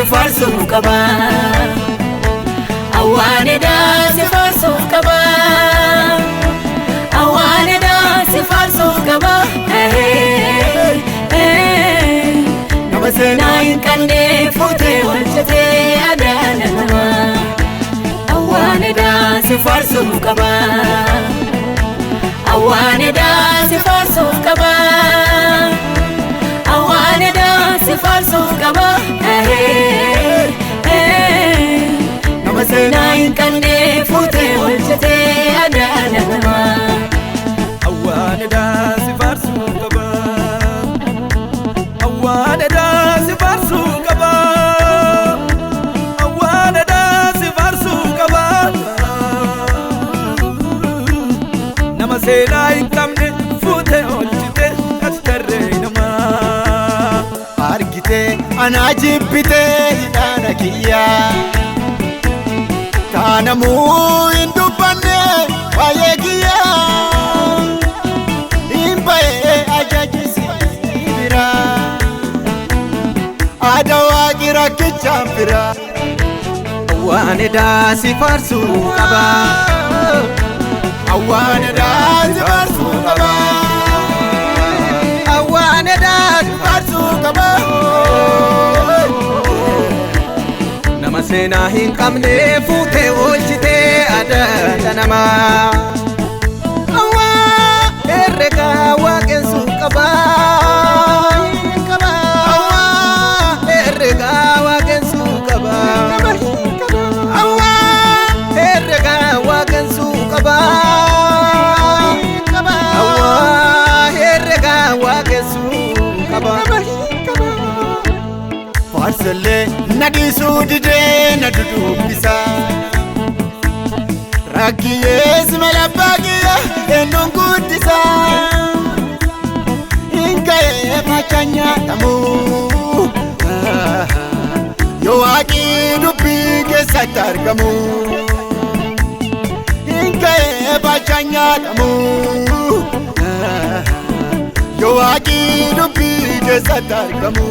sifarsu qaba awaaneda sifarsu qaba awaaneda sifarsu qaba nama seenaa hin qabne fuutee oolchitee adaana nama awaaneda sifarsu qaba awaaneda sifarsu qaba awaaneda sifarsu qaba nama seenaa hin qabne fuutee oolchitee adaana nama awaaneda sifarsu qaba awaaneda sifarsu qaba awaaneda sifarsu qaba nama seenaa hin qabne fuutee oolchitee astarree nama argite ana jibbite hidhaana kiyya kaanamuu hin dubbanne waa'ee kiyya hin ba'ee ajajisi bira aadaa waaqi rakkichaan bira awaaneda sifarsu qaba awaaneda sifarsu qaba awaaneda sifarsu qaba nama seenaa hin qabne fuutee oolchitee adaana nama awwaa herrega waaqessu qaba awwaa herrega waaqessu qaba awwaa herrega waaqessu qaba awwaa herrega waaqessu qaba Farselle nadisu dide nadudubbisa Rakkiyees malabbaqiya ennun guddisa Hinka'ee machanya tamu Yoo waaqii dubbii keessatti argamu Hinka'ee machanya tamu Yoo waaqii dubbii keessatti argamu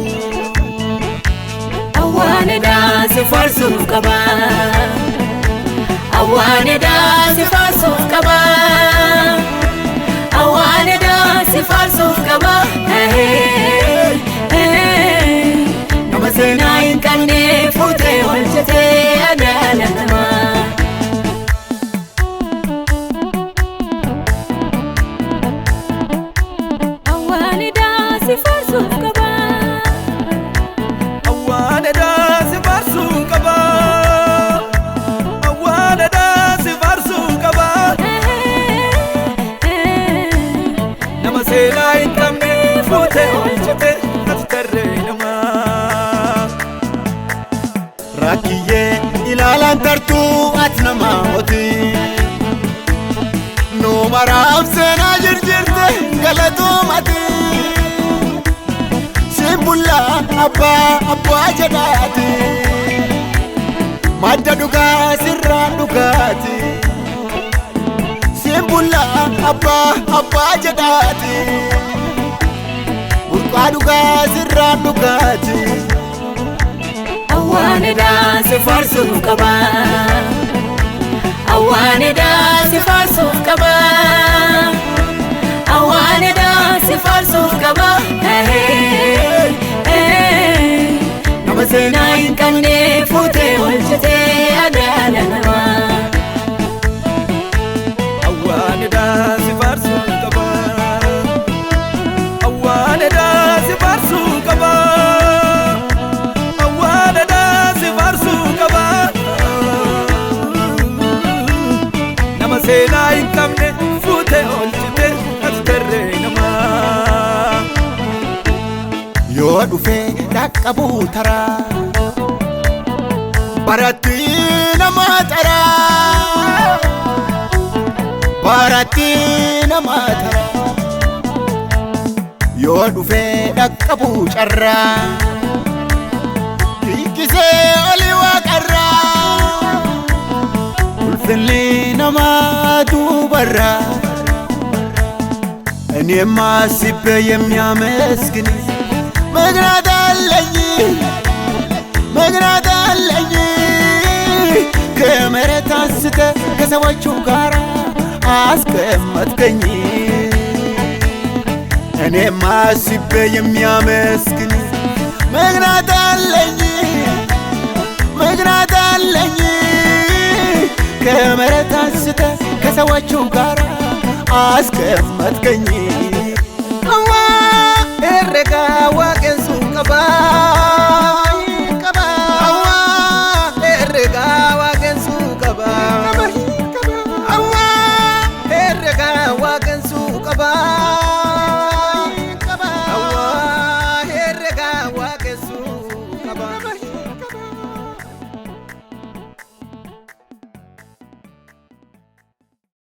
awaaneda sifarsu qaba awaaneda sifarsu qaba awaaneda sifarsu qaba nama seenaa hin qabne fuutee oolchitee adaana nama awaaneda sifarsu qaba awaaneda sifarsu qaba awaaneda sifarsu qaba nama seenaa hin qabne fuutee oolchitee astarree nama Rakkiyyee ilaalaan tartuu ati namaa oti nu maraaf seenaa jirjirte galatoomati Simbullaa abbaa jedhaati madda dhugaa sirraan dhugaati Simbullaa abbaa jedhaati burqaa dhugaa sirraan dhugaati awaaneda sifarsu qaba awaaneda sifarsu qaba awaaneda sifarsu qaba nama seenaa hin qabne fuutee oolchitee adaana nama awaaneda sifarsu qaba awaaneda sifarsu qaba awaaneda sifarsu qaba nama seenaa hin qabne fuutee oolchitee astarree nama yoo dhufee dhaqqabuu taraa baratti nama taraa baratti nama taraa yoo dhufee dhaqqabuu carraa hiikkisee olii waaqarraa ulfinni nama duubarraa እኔ ማስቤ የሚያመስግን ምክንያት አለኝ ምክንያት አለኝ ከመሬት አንስተ ከሰዎቹ ጋር አስቀመጥከኝ እኔም አስቤ የሚያመስግን ምክንያት አለኝ ከመሬት አንስተ ከሰዎቹ ጋር አስቀመጥከኝ አዋ ኤረጋ ዋቄንሱ ቀባ አዋ ኤረጋ ዋቄንሱ ቀባ አዋ ኤረጋ ዋቄንሱ ቀባ